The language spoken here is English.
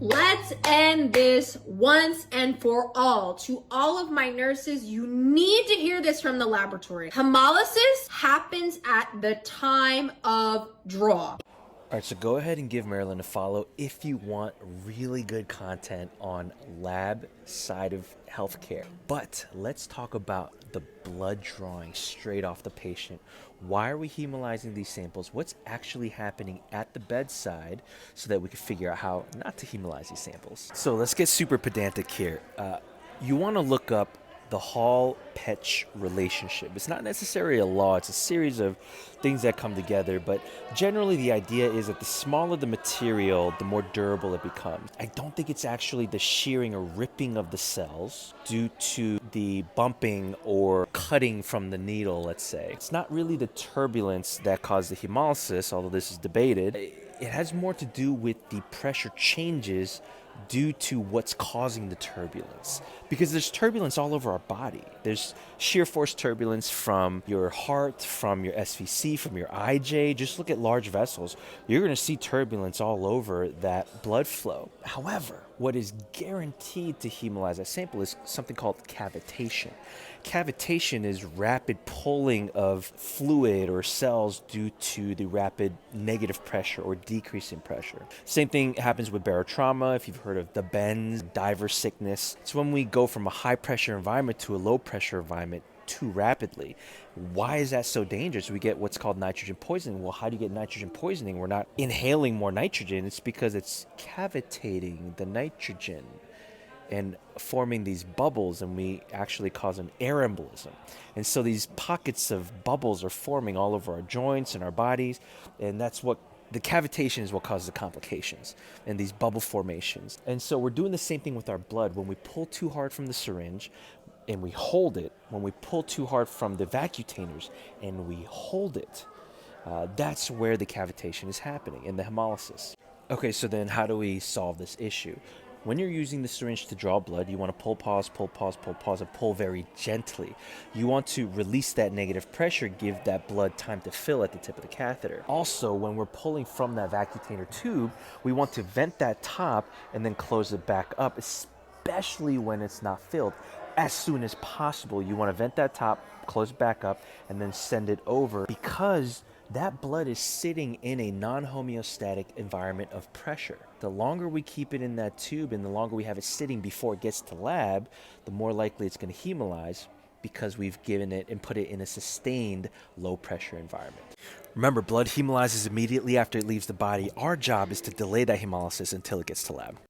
Let's end this once and for all. To all of my nurses, you need to hear this from the laboratory. Hemolysis happens at the time of draw. All right, so go ahead and give Marilyn a follow if you want really good content on lab side of healthcare. But let's talk about the blood drawing straight off the patient. Why are we hemolyzing these samples? What's actually happening at the bedside so that we can figure out how not to hemolyze these samples? So let's get super pedantic here. You want to look up the Hall-Petch relationship. It's not necessarily a law, it's a series of things that come together, but generally the idea is that the smaller the material, the more durable it becomes. I don't think it's actually the shearing or ripping of the cells due to the bumping or cutting from the needle, let's say. It's not really the turbulence that caused the hemolysis, although this is debated. It has more to do with the pressure changes due to what's causing the turbulence. Because there's turbulence all over our body. There's shear force turbulence from your heart, from your SVC, from your IJ. Just look at large vessels. You're going to see turbulence all over that blood flow. However, what is guaranteed to hemolyze that sample is something called cavitation. Cavitation is rapid pulling of fluid or cells due to the rapid negative pressure or decrease in pressure. Same thing happens with barotrauma. If you've heard of the bends, diver sickness, it's when we go from a high pressure environment to a low pressure environment too rapidly. Why is that so dangerous? We get what's called nitrogen poisoning. Well, how do you get nitrogen poisoning? We're not inhaling more nitrogen. It's because it's cavitating the nitrogen and forming these bubbles, and we actually cause an air embolism. And so these pockets of bubbles are forming all over our joints and our bodies, and that's what the cavitation is what causes the complications and these bubble formations. And so we're doing the same thing with our blood. When we pull too hard from the syringe and we hold it, when we pull too hard from the vacuotators and we hold it, that's where the cavitation is happening in the hemolysis. Okay, so then how do we solve this issue? When you're using the syringe to draw blood, you want to pull, pause, and pull very gently. You want to release that negative pressure, give that blood time to fill at the tip of the catheter. Also, when we're pulling from that vacuotator tube, we want to vent that top and then close it back up, especially when it's not filled. As soon as possible, you want to vent that top, close it back up, and then send it over, because that blood is sitting in a non-homeostatic environment of pressure. The longer we keep it in that tube and the longer we have it sitting before it gets to lab, the more likely it's going to hemolyze, because we've given it and put it in a sustained low pressure environment. Remember, blood hemolyzes immediately after it leaves the body. Our job is to delay that hemolysis until it gets to lab.